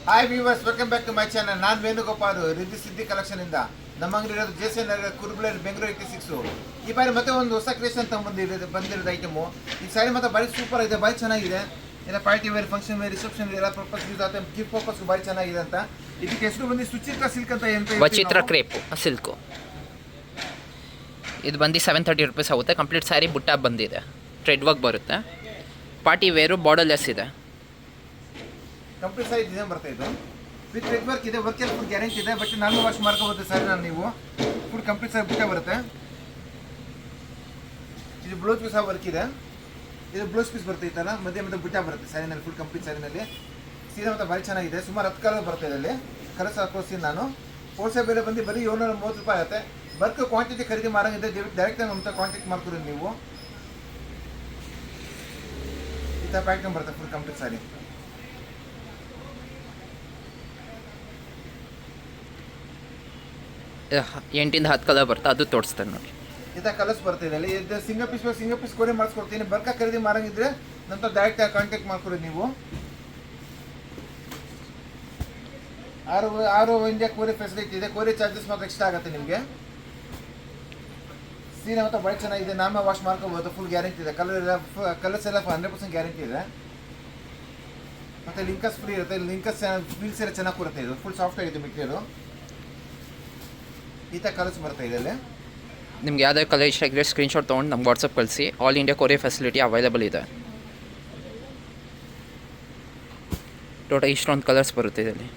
Hi viewers, welcome back to my channel. ನಾನು ವೇಣುಗೋಪಾಲ್, ರಿದ್ದಿ ಸಿದ್ದಿ collection ಇಂದ. ನಮ್ಮ ಅಂಗಡಿ ಇರೋದು ಜೆ.ಸಿ. ನಗರ, ಕುರುಬಳೇರು, ಬೆಂಗಳೂರು 86. ಈ ಬಾರಿ ಮತ್ತೆ ಒಂದು ಹೊಸ ಕ್ರಿಯೇಷನ್ ಬಂದಿರೋದು ಐಟಮು. ಈ ಸ್ಯಾರಿ ಮತ್ತೆ ಭಾರಿ ಸೂಪರ್ ಇದೆ, ಭಾರಿ ಚೆನ್ನಾಗಿದೆ. ಎಲ್ಲ party wear, function wear, reception wear ಎಲ್ಲ ಪರ್ಪಸ್ ಯೂಸ್ ಆಗುತ್ತೆ. ಗಿಫ್ಟ್ ಪರ್ಪಸ್ ಭಾರಿ ಚೆನ್ನಾಗಿದೆ ಅಂತ. ಇದಕ್ಕೆ ಹೆಸರು ಬಂದು ಸುಚಿತ್ರ ಸಿಲ್ಕ್ ಅಂತ ವಚಿತ್ರ ಕ್ರೇಪು ಸಿಲ್ಕು. ಇದು ಬಂದು 730 ರೂಪೀಸ್ ಆಗುತ್ತೆ. ಕಂಪ್ಲೀಟ್ ಸ್ಯಾರಿ ಬುಟ್ಟ ಬಂದಿದೆ, ಥ್ರೆಡ್ ವರ್ಕ್ ಬರುತ್ತೆ. ಪಾರ್ಟಿ ವೇರು ಬಾರ್ಡರ್ಲೆಸ್ ಇದೆ. ಕಂಪ್ಲೀಟ್ ಸೈಜ್ ಡಿಸೈನ್ ಬರ್ತಾ ಇದು ವಿತ್ ಥ್ರೆಡ್ ವರ್ಕ್ ಇದೆ. ವರ್ಕ್ ಫುಲ್ ಗ್ಯಾರಂಟಿ ಇದೆ. ಬಟ್ ನಾನು ವಾಶ್ ಮಾಡ್ಕೋಬೋದು ಸರ್. ನಾನು ನೀವು ಫುಲ್ ಕಂಪ್ಲೀಟ್ ಸೈಜ್ ಬುಟ್ಟ ಬರುತ್ತೆ. ಇದು ಬ್ಲೌಸ್ ಪೀಸ್ ವರ್ಕ್ ಇದೆ. ಇದು ಬ್ಲೌಸ್ ಪೀಸ್ ಬರ್ತೈತಲ್ಲ, ಮಧ್ಯೆ ಮತ್ತೆ ಬುಟ್ಟ ಬರುತ್ತೆ ಸ್ಯಾರಿನಲ್ಲಿ. ಫುಲ್ ಕಂಪ್ಲೀಟ್ ಸ್ಯಾರಿನಲ್ಲಿ ಸೀರೆ ಮತ್ತೆ ಭಾರಿ ಚೆನ್ನಾಗಿದೆ. ಸುಮಾರು 10 ಕಲರ್ ಬರ್ತಾ ಇದೆ. ಕಲರ್ಸ್ ಹಾಕೋಸ್ತೀನಿ ನಾನು. ಹೋಲ್ಸೇಲ್ ಬೆಲೆ ಬಂದು ಬರೀ 730 ರೂಪಾಯಿ ಆಗುತ್ತೆ. ಬರ್ಕ್ ಕ್ವಾಂಟಿಟಿ ಖರೀದಿ ಮಾಡೋಂಗಿದೆ ಡೈರೆಕ್ಟಾಗಿ ನಮ್ಮ ಕಾಂಟ್ಯಾಕ್ಟ್ ಮಾಡ್ಕೊಡಿ ನೀವು. ಈ ಥರ ಪ್ಯಾಟರ್ನ್ ಬರುತ್ತೆ ಫುಲ್ ಕಂಪ್ಲೀಟ್ ಸ್ಯಾರಿ. ಎಂಟಿಂದ 10 ಕಲರ್ ಬರುತ್ತೆ, ಅದು ತೋರಿಸ್ತಾರೆ ನೋಡಿ. ಈ ಥರ ಕಲರ್ಸ್ ಬರ್ತಿದೆ. ಇದು ಸಿಂಗಲ್ ಪೀಸ್ ಕೋರೆ ಮಾಡಿಸ್ಕೊಡ್ತೀನಿ. ಬರ್ಕ ಖರೀದಿ ಮಾಡೋಂಗಿದ್ರೆ ನಂತರ ಡೈರೆಕ್ಟಾಗಿ ಕಾಂಟ್ಯಾಕ್ಟ್ ಮಾಡ್ಕೊಡಿ ನೀವು. 6 ಇಂಡಿಯಾ ಕೋರಿ ಫೆಸಿಲಿಟಿ ಇದೆ. ಕೋರಿ ಚಾರ್ಜಸ್ ಮಾತ್ರ ಎಕ್ಸ್ಟ್ರಾ ಆಗುತ್ತೆ ನಿಮಗೆ. ಸೀರೆ ಮಾತ್ರ ಭಾಳ ಚೆನ್ನಾಗಿದೆ. ನಾಮೇ ವಾಶ್ ಮಾಡ್ಕೋಬೋದು. ಫುಲ್ ಗ್ಯಾರಂಟಿ ಇದೆ. ಕಲರ್ಸ್ ಎಲ್ಲ 100% ಗ್ಯಾರಂಟಿ ಇದೆ. ಮತ್ತು ಲಿಂಕಸ್ ಫ್ರೀ ಇರುತ್ತೆ. ಲಿಂಕಸ್ ಫೀಲ್ಸ್ ಎಲ್ಲ ಚೆನ್ನಾಗಿ ಕೊಡುತ್ತೆ. ಇದು ಫುಲ್ ಸಾಫ್ಟ್ ಆಗಿದೆ ಮೆಟೀರಿಯಲು. ಈ ಥರ ಕಲರ್ಸ್ ಬರ್ತಾ ಇದೆ. ನಿಮ್ಗೆ ಯಾವುದೇ ಕಲರ್ ಇಷ್ಟ ಆಗಿದ್ರೆ ಸ್ಕ್ರೀನ್ಶಾಟ್ ತೊಗೊಂಡು ನಮ್ಗೆ ವಾಟ್ಸಪ್ ಕಳಿಸಿ. All India courier facility available ಇದೆ. ಟೋಟಲ್ ಇಷ್ಟೊಂದು ಕಲರ್ಸ್ ಬರುತ್ತೆ ಇದರಲ್ಲಿ.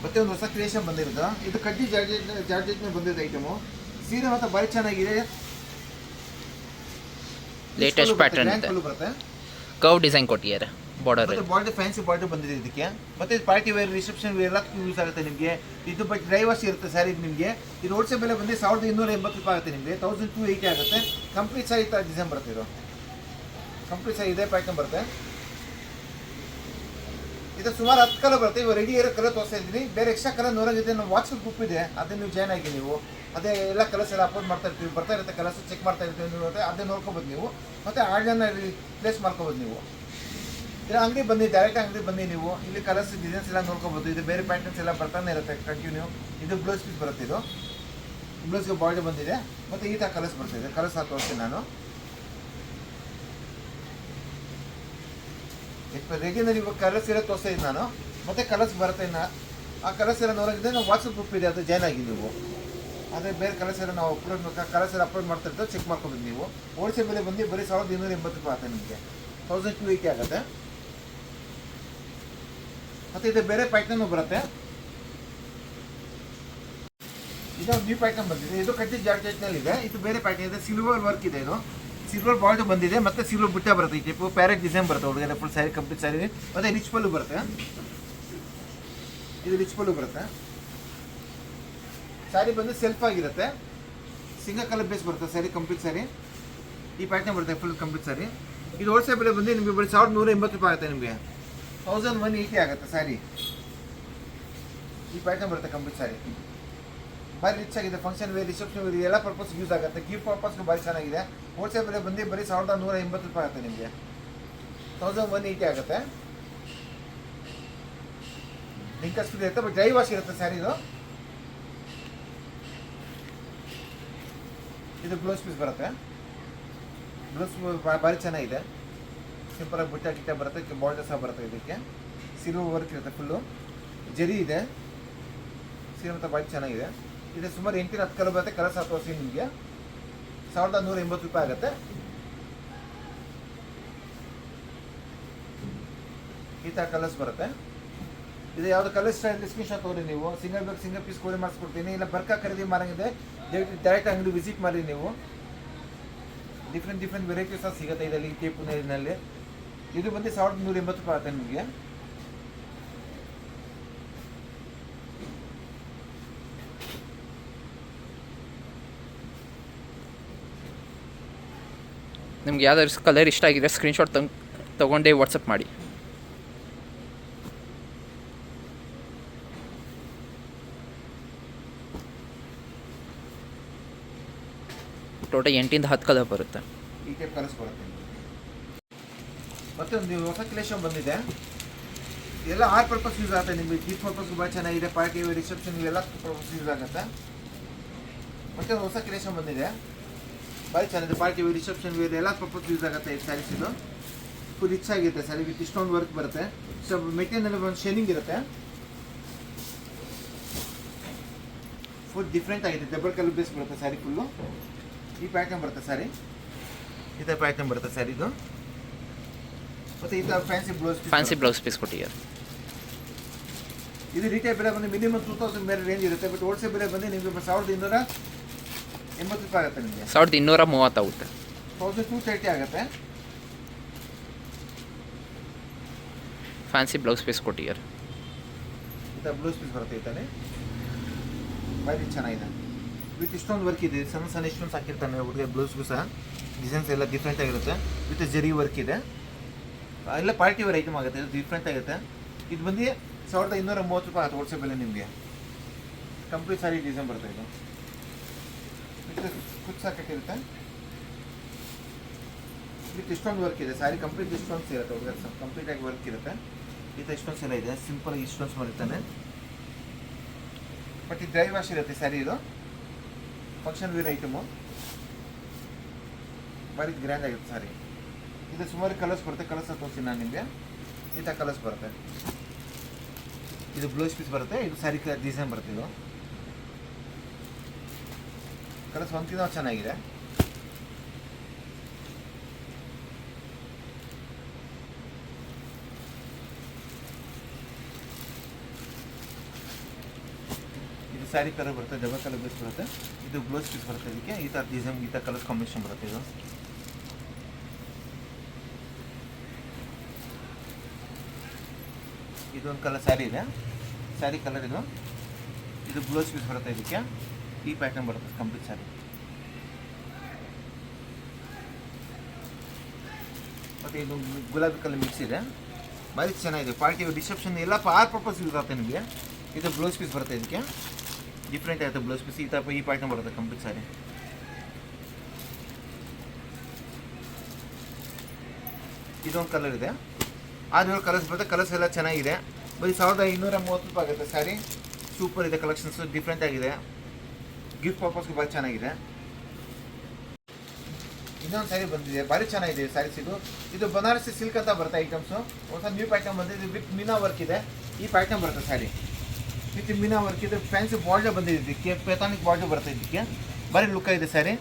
ಮತ್ತೆ ಒಂದು ಹೊಸ ಕ್ರಿಯೇಷನ್ ಬಂದಿರೋದು. ಇದು ಕಡ್ಡಿ ಜಾರ್ಜೆಟ್ ಬಂದಿರೋದು ಐಟಮು. ಸೀರೆ ಮಾತ್ರ ಭಾರಿ ಚೆನ್ನಾಗಿದೆ. ಲೇಟೆಸ್ಟ್ ಪ್ಯಾಟರ್ನ್ ಇದೆ. ಬರುತ್ತೆ. ಕರ್ವ್ ಡಿಸೈನ್ ಕೊಟ್ಟಿದ್ದಾರೆ ಬಾರ್ಡರ್. ಬಾರ್ಡರ್ ಫ್ಯಾನ್ಸಿ ಬಾರ್ಡರ್ ಬಂದಿದೆ ಇದಕ್ಕೆ. ಮತ್ತೆ ಇದು ಪಾರ್ಟಿ ವೇರ್, ರಿಸೆಪ್ಷನ್ ವೇರ್ ಎಲ್ಲ ಯೂಸ್ ಆಗುತ್ತೆ ನಿಮಗೆ. ಇದು ಬಟ್ ಡ್ರೈ ವಾಶ್ ಇರುತ್ತೆ ಸ್ಯಾರಿ ನಿಮಗೆ. ಇದು ಹೋಲ್ಸೇಲ್ ಬೆಲೆ ಬಂದು 1280 ರೂಪಾಯಿ ಆಗುತ್ತೆ ನಿಮಗೆ. 1280 ಆಗುತ್ತೆ. ಕಂಪ್ಲೀಟ್ ಸೈಜ್ ಡಿಸೈನ್ ಬರುತ್ತೆ. ಇದು ಕಂಪ್ಲೀಟ್ ಸೈಜ್ ಇದೇ ಪ್ಯಾಟರ್ನ್ ಬರುತ್ತೆ. ಇದು ಸುಮಾರು 10 ಕಲರ್ ಬರುತ್ತೆ. ಇವಾಗ ರೆಡಿ ಇರೋ ಕಲರ್ ತೋರಿಸ್ತಾ ಇದ್ದೀನಿ. ಬೇರೆ ಎಕ್ಸ್ಟ್ರಾ ಕಲರ್ ನೋಡೋಂಗಿದೆ. ನಮ್ಮ ವಾಟ್ಸಪ್ ಗ್ರೂಪ್ ಇದೆ, ಅದನ್ನು ನೀವು ಜಾಯ್ನ್ ಆಗಿ ನೀವು. ಅದೇ ಎಲ್ಲ ಕಲರ್ಸ್ ಎಲ್ಲ ಅಪ್ಲೋಡ್ ಮಾಡ್ತಾ ಇರ್ತೀವಿ. ಬರ್ತಾ ಇರುತ್ತೆ ಕಲರ್ಸ್ ಚೆಕ್ ಮಾಡ್ತಾ ಇರ್ತೀವಿ ನೀವು. ಅದೇ ನೋಡ್ಕೋಬೋದು ನೀವು. ಮತ್ತು ಆರ್ಡರ್ನ ಪ್ಲೇಸ್ ಮಾಡ್ಕೋಬೋದು ನೀವು. ಇದು ಅಂಗಡಿ ಬಂದು ಡೈರೆಕ್ಟ್ ಅಂಗಡಿ ಬಂದು ನೀವು ಇಲ್ಲಿ ಕಲರ್ಸ್ ಡಿಸೈನ್ಸ್ ಎಲ್ಲ ನೋಡ್ಕೋಬೋದು. ಇದು ಬೇರೆ ಪ್ಯಾಟರ್ನ್ಸ್ ಎಲ್ಲ ಬರ್ತಾನೆ ಇರುತ್ತೆ ಕಂಟಿನ್ಯೂ. ಇದು ಬ್ಲೌಸ್ ಪೀಸ್ ಬರುತ್ತೆ. ಇದು ಬ್ಲೌಸ್ಗೆ ಬಾರ್ಡರ್ ಬಂದಿದೆ. ಮತ್ತು ಈ ಥರ ಕಲರ್ಸ್ ಬರ್ತಿದೆ. ಕಲರ್ಸ್ ತೋರಿಸ್ತೀನಿ ನಾನು. ರೆಡಿನಲ್ಲಿ ಇವಾಗ ಕಲರ್ಸ್ ಎಲ್ಲ ತೋರಿಸ್ತಾ ಇದ್ದೀನಿ ನಾನು. ಮತ್ತೆ ಕಲರ್ಸ್ ಬರುತ್ತೆ. ಆ ಕಲರ್ಸ್ ಎಲ್ಲ ನೋಡೋದಿದೆ. ನಾವು ವಾಟ್ಸಪ್ ಗ್ರೂಪ್ ಇದೆ, ಅದು ಜಾಯ್ನ್ ಆಗಿ ನೀವು. ಅದೇ ಬೇರೆ ಕಲರ್ಸ್ ಎಲ್ಲ ನಾವು ಕಲರ್ಸ್ ಎಲ್ಲ ಅಪ್ಲೋಡ್ ಮಾಡ್ತಾ ಇರ್ತೀವಿ. ಚೆಕ್ ಮಾಡ್ಕೋಬೇಕು ನೀವು. ಹೋಲ್ಸೇಲ್ ಬೆಲೆ ಬಂದು ಬರೀ 1280 ರೂಪಾಯಿ ಆಗುತ್ತೆ ನಿಮಗೆ. 1280 ಆಗುತ್ತೆ. ಮತ್ತು ಇದು ಬೇರೆ ಪ್ಯಾಟರ್ನು ಬರುತ್ತೆ. ಇದೊಂದು ನ್ಯೂ ಪ್ಯಾಟರ್ನ್ ಬಂದಿದೆ. ಇದು ಕಟ್ಟಿ ಜಾರ್ಜೆಟ್ನಲ್ಲಿ ಇದೆ. ಇದು ಬೇರೆ ಪ್ಯಾಟರ್ನ್ ಇದೆ. ಸಿಲ್ವರ್ ವರ್ಕ್ ಇದೆ. ಇದು ಸಿಲ್ವರ್ ಬಾರ್ಡರ್ ಬಂದಿದೆ. ಮತ್ತು ಸಿಲ್ವರ್ ಬುಟ್ಟ ಬರುತ್ತೆ. ಈ ಟೈಪು ಪ್ಯಾರೆಟ್ ಡಿಸೈನ್ ಬರುತ್ತೆ ಒಳಗಡೆ. Full sari complete sari. ಮತ್ತು ರಿಚ್ ಪಲ್ಲು ಬರುತ್ತೆ. ಇದು ರಿಚ್ ಪಲ್ಲು ಬರುತ್ತೆ. ಸ್ಯಾರಿ ಬಂದು ಸೆಲ್ಫ್ ಆಗಿರುತ್ತೆ. ಸಿಂಗಲ್ ಕಲರ್ ಬೇಸ್ ಬರುತ್ತೆ ಸ್ಯಾರಿ ಕಂಪ್ಲೀಟ್ ಸ್ಯಾರಿ. ಈ ಪ್ಯಾಟರ್ನ್ ಬರುತ್ತೆ ಫುಲ್ ಕಂಪ್ಲೀಟ್ ಸ್ಯಾರಿ. ಇದು ಹೋಲ್ಸೇಲ್ ಬೆಲೆ ಬಂದು ನಿಮಗೆ ಬರೀ 1180 ರೂಪಾಯಿ ಆಗುತ್ತೆ ನಿಮಗೆ. 1180 ಆಗುತ್ತೆ ಸ್ಯಾರಿ. ಈ ಪ್ಯಾಟರ್ನ್ ಬರುತ್ತೆ ಕಂಪ್ಲೀಟ್ ಸ್ಯಾರಿ. ಭಾರಿ ರಿಚ್ ಆಗಿದೆ. ಫಂಕ್ಷನ್ ವೇರ್, ರಿಸೆಪ್ಷನ್ ವೇರ್ ಎಲ್ಲ ಪರ್ಪಸ್ ಯೂಸ್ ಆಗುತ್ತೆ. ಗಿಫ್ಟ್ ಪರ್ಪಸ್ಗೂ ಭಾರಿ ಚೆನ್ನಾಗಿದೆ. ಹೋಲ್ಸೇಲ್ ಬೆಲೆ ಬಂದು ಬರೀ 1180 ರೂಪಾಯಿ ಆಗುತ್ತೆ ನಿಮಗೆ. 1180 ಆಗುತ್ತೆ. ಲಿಂಕಸ್ ಫ್ರೀ ಇರುತ್ತೆ. ಬಟ್ ಡ್ರೈ ವಾಶ್ ಇರುತ್ತೆ ಸ್ಯಾರಿದು. ಇದು ಬ್ಲೌಸ್ ಪೀಸ್ ಬರುತ್ತೆ. ಬ್ಲೌಸ್ ಭಾರಿ ಚೆನ್ನಾಗಿದೆ. ಸಿಂಪಲಾಗಿ ಬುಟ್ಟ ಗಿಟ್ಟ ಬರುತ್ತೆ. ಬಾರ್ಡರ್ ಸಹ ಬರುತ್ತೆ. ಇದಕ್ಕೆ ಸಿಲ್ವರ್ ವರ್ಕ್ ಇರುತ್ತೆ. ಫುಲ್ಲು ಜರಿ ಇದೆ. ಸೀರೆ ಮತ್ತು ಭಾರಿ ಚೆನ್ನಾಗಿದೆ. ಇದು ಸುಮಾರು 8-10 ಕಲರ್ ಬರುತ್ತೆ. ಕಲರ್ಸ್ ತೋರಿಸಿ ನಿಮಗೆ. 1180 ರೂಪಾಯಿ ಆಗುತ್ತೆ. ಈ ಥರ ಕಲರ್ಸ್ ಬರುತ್ತೆ. ಇದು ಯಾವುದು ಕಲರ್ ಸ್ಟೈಲ್ ಸ್ಕ್ರೀನ್ಶಾಟ್ ತಗೊಳ್ಳಿ ನೀವು. ಸಿಂಗಲ್ ಪೀಸ್ ಕೋರಿ ಮಾಡಿಸ್ಕೊಡ್ತೀನಿ. ಇಲ್ಲ ಬರ್ಕ ಖರೀದಿ ಮಾಡೋಂಗಿದೆ ಡೈರೆಕ್ಟ್ ಅಂಗಡಿ ವಿಸಿಟ್ ಮಾಡಿ ನೀವು. ಡಿಫ್ರೆಂಟ್ ವೆರೈಟೀಸ್ ಸಿಗುತ್ತೆ ಇದರಲ್ಲಿ. ಟೇಪು ನೀರಿನಲ್ಲಿ ಇದು ಬಂದು 1180 ರೂಪಾಯಿ ಆಗುತ್ತೆ ನಿಮಗೆ. ನಿಮ್ಗೆ ಯಾವ್ದಾದ್ರು ಕಲರ್ ಇಷ್ಟ ಆಗಿದೆ ಸ್ಕ್ರೀನ್ಶಾಟ್ ತೊಗೊಂಡೇ ವಾಟ್ಸಪ್ ಮಾಡಿ. ಟೋಟಲ್ 8-10 ಕಲರ್ ಬರುತ್ತೆ. ಈ ಟೈಪ್ ಕಲರ್ಸ್ ಬರುತ್ತೆ. ಮತ್ತೆ ಒಂದು ಹೊಸ ಕಲೆಕ್ಷನ್ ಬಂದಿದೆ. ಎಲ್ಲ ಆರ್ ಪರ್ಪಸ್ ಯೂಸ್ ಆಗುತ್ತೆ ನಿಮಗೆ. ಗಿಫ್ಟ್ ಪರ್ಪಸ್ ಭಾಳ ಚೆನ್ನಾಗಿದೆ, ಪಾರ್ಟಿ ರಿಸೆಪ್ಷನ್ ಇವೆಲ್ಲ ಪರ್ಪಸ್ ಯೂಸ್ ಆಗುತ್ತೆ. ಮತ್ತೆ ಒಂದು ಹೊಸ ಕಲೆಕ್ಷನ್ ಬಂದಿದೆ, ಭಾಳ ಚೆನ್ನಾಗಿದೆ. ಪಾರ್ಟಿ ವೇರ್, ರಿಸೆಪ್ಷನ್ ವೇರ್ ಎಲ್ಲ ಪರ್ಪಸ್ ಯೂಸ್ ಆಗುತ್ತೆ ಈ ಸ್ಯಾರೀಸ್. ಇದು ಫುಲ್ ರಿಚ್ ಆಗಿರುತ್ತೆ ಸ್ಯಾರಿ, ವಿತ್ ಇಷ್ಟೊಂದು ವರ್ಕ್ ಬರುತ್ತೆ. ಸೊ ಮೆಟೀರಿಯಲ್ ಒಂದು ಶೈನಿಂಗ್ ಇರುತ್ತೆ, ಫುಲ್ ಡಿಫ್ರೆಂಟ್ ಆಗಿದೆ. ಡಬಲ್ ಕಲರ್ ಬೇಸ್ ಬರುತ್ತೆ ಸ್ಯಾರಿ ಫುಲ್ಲು. ಈ ಪ್ಯಾಟರ್ನ್ ಬರುತ್ತೆ ಸ್ಯಾರಿ, ಈ ಥರ ಪ್ಯಾಟರ್ನ್ ಬರುತ್ತೆ ಸ್ಯಾರಿದು. ಮತ್ತು ಈ ಥರ ಫ್ಯಾನ್ಸಿ ಬ್ಲೌಸ್ ಪೀಸ್ ಕೊಟ್ಟಿದ್ದಾರೆ. ಇದು ರಿಟೇಲ್ ಬೆಲೆ ಬಂದು ಮಿನಿಮಮ್ 2000 ಬೇರೆ ರೇಂಜ್ ಇರುತ್ತೆ. ಬಟ್ ಹೋಲ್ಸೇಲ್ ಬೆಲೆ ಬಂದು ನಿಮಗೆ 1280 ರೂಪಾಯಿ ಆಗುತ್ತೆ. ನಿಮಗೆ 1230 ಆಗುತ್ತೆ, 1230 ಆಗುತ್ತೆ. ಫ್ಯಾನ್ಸಿ ಬ್ಲೌಸ್ ಪೀಸ್ ಕೊಟ್ಟಿದ್ದಾರೆ. ಈ ಥರ ಬ್ಲೌಸ್ ಪೀಸ್ ಬರುತ್ತೆ, ಈ ಥರ ಭಾರಿ ಚೆನ್ನಾಗಿದೆ. ವಿತ್ ಇಷ್ಟೊಂದು ವರ್ಕ್ ಇದೆ, ಸಣ್ಣ ಸಣ್ಣ ಇಷ್ಟೊಂದು ಹಾಕಿರ್ತಾನೆ ಹುಡುಗ. ಬ್ಲೌಸ್ಗೂ ಸಹ ಡಿಸೈನ್ಸ್ ಎಲ್ಲ ಡಿಫ್ರೆಂಟ್ ಆಗಿರುತ್ತೆ, ವಿತ್ ಜರಿ ವರ್ಕ್ ಇದೆ. ಎಲ್ಲ ಪಾರ್ಟಿ ವೇರ್ ಐಟಮ್ ಆಗುತ್ತೆ, ಇದು ಡಿಫ್ರೆಂಟ್ ಆಗುತ್ತೆ. ಇದು ಬಂದು 1230 ರೂಪಾಯಿ ಆಗುತ್ತೆ ಹೋಲ್ಸೇಲ್ ಬೆಲೆ ನಿಮಗೆ. ಕಂಪ್ಲೀಟ್ ಸಾರಿ ಡಿಸೈನ್ ಬರುತ್ತೆ. ಇದು ಕುಚ್ ಹಾಕಿರುತ್ತೆ, ವಿತ್ ಇಷ್ಟೊಂದು ವರ್ಕ್ ಇದೆ. ಸಾರಿ ಕಂಪ್ಲೀಟ್ ಇಷ್ಟೊಂದು ಇರುತ್ತೆ ಹುಡುಗ, ಕಂಪ್ಲೀಟಾಗಿ ವರ್ಕ್ ಇರುತ್ತೆ. ಈ ಥರ ಇಷ್ಟೊಂದು ಎಲ್ಲ ಇದೆ, ಸಿಂಪಲ್ ಆಗಿ ಇಷ್ಟೊಂದು ಬರುತ್ತಾನೆ. ಬಟ್ ಇದು ಡ್ರೈ ವಾಶ್ ಇರುತ್ತೆ ಸ್ಯಾರಿ. ಇದು ಫಂಕ್ಷನ್ ವೇರ್ ಐಟಮು, ಭಾರಿ ಗ್ರ್ಯಾಂಡ್ ಆಗಿರುತ್ತೆ ಸಾರಿ. ಇದು ಸುಮಾರು ಕಲರ್ಸ್ ಬರುತ್ತೆ, ಕಲರ್ಸ್ ತೋರಿಸ್ತೀನಿ ನಾನು ನಿಮಗೆ. ಈ ಥರ ಕಲರ್ಸ್ ಬರುತ್ತೆ. ಇದು ಬ್ಲೌಸ್ ಪೀಸ್ ಬರುತ್ತೆ, ಇದು ಸ್ಯಾರಿ ಡಿಸೈನ್ ಬರುತ್ತೆ. ಇದು ಕಲರ್ಸ್ ಒಂದ್ಕಿಂತ ಚೆನ್ನಾಗಿದೆ. ಇದು ಸ್ಯಾರಿ ಕಲರ್ ಬರುತ್ತೆ, ಡಬಲ್ ಕಲರ್ ಬೇಸ್ ಬರುತ್ತೆ. ಇದು ಬ್ಲೌಸ್ ಪೀಸ್ ಬರುತ್ತೆ. ಇದಕ್ಕೆ ಈ ಥರ ಡಿಸೈನ್, ಈ ಥರ ಕಲರ್ಸ್ ಕಾಂಬಿನೇಷನ್ ಬರುತ್ತೆ. ಇದು ಇದೊಂದು ಕಲರ್ ಸ್ಯಾರಿ ಇದೆ, ಸ್ಯಾರಿ ಕಲರ್ ಇದು. ಇದು ಬ್ಲೌಸ್ ಪೀಸ್ ಬರುತ್ತೆ. ಇದಕ್ಕೆ ಈ ಪ್ಯಾಟರ್ನ್ ಬರುತ್ತೆ ಕಂಪ್ಲೀಟ್ ಸ್ಯಾರಿ. ಮತ್ತು ಇದು ಗುಲಾಬಿ ಕಲರ್ ಮಿಕ್ಸ್ ಇದೆ, ಭಾರಿ ಚೆನ್ನಾಗಿದೆ. ಪಾರ್ಟಿ ರಿಸೆಪ್ಷನ್ ಎಲ್ಲ ಆರ್ ಪರ್ಪಸ್ ಯೂಸ್ ಆಗುತ್ತೆ ನಿಮಗೆ. ಇದು ಬ್ಲೌಸ್ ಪೀಸ್ ಬರುತ್ತೆ, ಇದಕ್ಕೆ ಡಿಫ್ರೆಂಟ್ ಆಗುತ್ತೆ ಬ್ಲೌಸ್ ಪೀಸ್. ಈ ಥರ ಈ ಪ್ಯಾಟರ್ನ್ ಬರುತ್ತೆ ಕಂಪ್ಲೀಟ್ ಸ್ಯಾರಿ. ಇದೊಂದು ಕಲರ್ ಇದೆ, 6 ಕಲರ್ಸ್ ಬರುತ್ತೆ. ಕಲರ್ಸ್ ಎಲ್ಲ ಚೆನ್ನಾಗಿದೆ. ಬರೀ 1230 ರೂಪಾಯಿ ಆಗುತ್ತೆ ಸ್ಯಾರಿ. ಸೂಪರ್ ಇದೆ, ಕಲೆಕ್ಷನ್ಸ್ ಡಿಫ್ರೆಂಟ್ ಆಗಿದೆ. ಗಿಫ್ಟ್ ಪರ್ಪಸ್ಗೆ ಭಾಳ ಚೆನ್ನಾಗಿದೆ. ಇನ್ನೊಂದು ಸ್ಯಾರಿ ಬಂದಿದೆ, ಭಾರಿ ಚೆನ್ನಾಗಿದೆ ಸ್ಯಾರೀಸ್. ಇದು ಬನಾರಸಿ ಸಿಲ್ಕ್ ಅಂತ ಬರುತ್ತೆ ಐಟಮ್ಸು. ಹೊಸ ನ್ಯೂ ಪ್ಯಾಟರ್ನ್ ಬಂದಿದೆ, ವಿತ್ ಮೀನಾ ವರ್ಕ್ ಇದೆ. ಈ ಪ್ಯಾಟರ್ನ್ ಬರುತ್ತೆ ಸ್ಯಾರಿ ವಿತ್ ಮೀನಾ ವರ್ಕ್ ಇದೆ. ಫ್ಯಾನ್ಸಿ ಬಾರ್ಡರ್ ಬಂದಿದೆ, ಇದಕ್ಕೆ ಪೆತಾನಿಕ್ ಬಾರ್ಡರ್ ಬರುತ್ತೆ. ಇದಕ್ಕೆ ಭಾರಿ ಲುಕ್ ಇದೆ ಸ್ಯಾರಿ.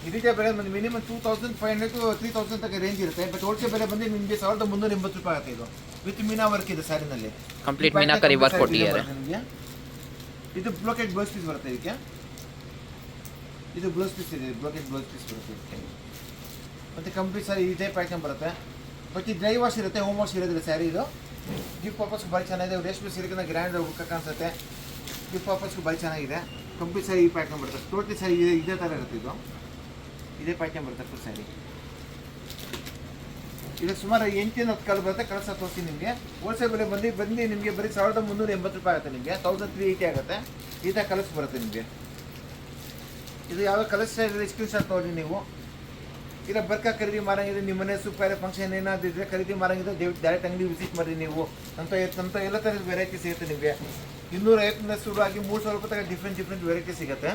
ಇದಕ್ಕೆ ಬೆಲೆ ಬಂದು ಮಿನಿಮಮ್ 2500 to 3000 ತನಕ ರೇಂಜ್ ಇರುತ್ತೆ. ಬಟ್ ಹೋಲ್ಸೇಲ್ ಬೆಲೆ ಬಂದು ನಿಮಗೆ 1380 ರೂಪಾಯಿ ಆಗುತ್ತೆ. ಇದು ವಿತ್ ಮೀನಾ ವರ್ಕ್ ಇದೆ ಸ್ಯಾರಿನಲ್ಲಿ, ಕಂಪ್ಲೀಟ್ ಮೀನಾಕರಿ ವರ್ಕ್ ಕೊಟ್ಟಿದ್ದಾರೆ. ಇದು ಬ್ಲೋಕೆಟ್ ಬ್ಲೌಸ್ ಪೀಸ್ ಬರುತ್ತೆ. ಇದಕ್ಕೆ ಇದು ಬ್ಲೌಸ್ ಪೀಸ್ ಇದೆ, ಬ್ಲೋಕೆಟ್ ಬ್ಲೌಸ್ ಪೀಸ್ ಬರುತ್ತೆ ಇದಕ್ಕೆ. ಮತ್ತು ಕಂಪ್ಲೀಟ್ ಸ್ಯಾರಿ ಇದೇ ಪ್ಯಾಟರ್ನ್ ಬರುತ್ತೆ. ಬಟ್ ಇದು ಡ್ರೈ ವಾಶ್ ಇರುತ್ತೆ, ಹೋಮ್ ವಾಶ್ ಇರೋದಿಲ್ಲ ಸ್ಯಾರಿ. ಇದು ಗಿಫ್ಟ್ ಪರ್ಪಸ್ಗೆ ಭಾಳ ಚೆನ್ನಾಗಿದೆ. ರೇಷ್ಮೆ ಸೀರೆಗಿಂತ ಗ್ರ್ಯಾಂಡ್ ಹುಡುಕ ಕಾಣಿಸುತ್ತೆ. ಗಿಫ್ಟ್ ಪರ್ಪಸ್ಗೆ ಭಾಳ ಚೆನ್ನಾಗಿದೆ. ಕಂಪ್ಲೀಟ್ ಸ್ಯಾರಿ ಈ ಪ್ಯಾಟರ್ನ್ ಬರುತ್ತೆ. ಟೋಟಲಿ ಸ್ಯಾರಿ ಇದೇ ಥರ ಇರುತ್ತೆ. ಇದು ಇದೇ ಪ್ಯಾಟರ್ನ್ ಬರುತ್ತೆ ಫುಲ್ ಸ್ಯಾರಿ. ಇದು ಸುಮಾರು 8-10 ಕಲರ್ ಬರುತ್ತೆ. ಕಲರ್ಸ್ ತೋರಿಸ್ತೀನಿ ನಿಮಗೆ. ಹೋಲ್ಸೇಲ್ ಬೆಲೆ ಬಂದು ನಿಮಗೆ ಬರೀ 1380 ರೂಪಾಯಿ ಆಗುತ್ತೆ. ನಿಮಗೆ 1380 ಆಗುತ್ತೆ. ಈ ಥರ ಕಲರ್ಸ್ ಬರುತ್ತೆ ನಿಮಗೆ. ಇದು ಯಾವ ಕಲರ್ ಸ್ಟೈಲ್ ಸ್ಕ್ರೀನ್ ಶಾಟ್ ತೊಗೊಳ್ಳಿ ನೀವು. ಇಲ್ಲ ಬರ್ಕ ಖರೀದಿ ಮಾರಂಗಿದೆ, ನಿಮ್ಮ ಮನೆ ಸೂಪರ್ ಫಂಕ್ಷನ್ ಏನಾದರೂ ಇದ್ದರೆ ಖರೀದಿ ಮಾರಂಗಿದೆ, ಡೈರೆಕ್ಟ್ ಅಂಗಡಿ ವಿಸಿಟ್ ಮಾಡಿ ನೀವು. ಅಂತ ಎಲ್ಲ ಥರದ ವೆರೈಟಿ ಸಿಗುತ್ತೆ ನಿಮಗೆ. 250 ಶುರು ಆಗಿ 3000 ರೂಪಾಯಿ ತನಕ ಡಿಫ್ರೆಂಟ್ ವೆರೈಟಿ ಸಿಗುತ್ತೆ.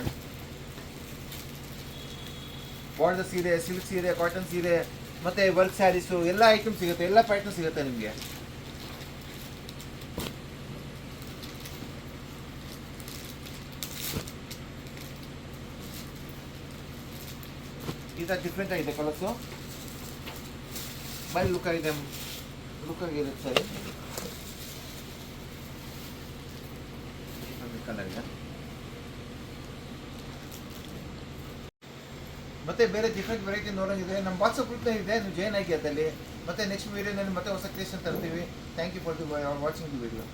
ಬಾರ್ಡರ್ ಸೀರೆ, ಸಿಲ್ಕ್ ಸೀರೆ, ಕಾಟನ್ ಸೀರೆ, ಮತ್ತು ವರ್ಕ್ ಸ್ಯಾರೀಸು ಎಲ್ಲ ಐಟಮ್ ಸಿಗುತ್ತೆ, ಎಲ್ಲ ಪ್ಯಾಟರ್ನ್ ಸಿಗುತ್ತೆ ನಿಮಗೆ. ಈ ಥರ ಡಿಫ್ರೆಂಟ್ ಆಗಿದೆ ಕಲರ್ಸು, ಭಾರಿ ಲುಕ್ ಆಗಿರುತ್ತೆ ಸರಿ. ಕಲರ್ ಇದೆ. ಮತ್ತೆ ಬೇರೆ ಡಿಫ್ರೆಂಟ್ ವೆರೈಟಿ ನೋಡೋಂಗಿದೆ. ನಮ್ಮ ವಾಟ್ಸಪ್ ಗ್ರೂಪ್ನ ಇದೆ, ನೀವು ಜಾಯ್ನ್ ಆಗಿ ಅದಲ್ಲಿ. ಮತ್ತೆ ನೆಕ್ಸ್ಟ್ ವೀಡಿಯೋನಲ್ಲಿ ಮತ್ತೆ ಹೊಸ ಕ್ರಿಯೇಷನ್ ತರ್ತೀವಿ. Thank you for watching the video.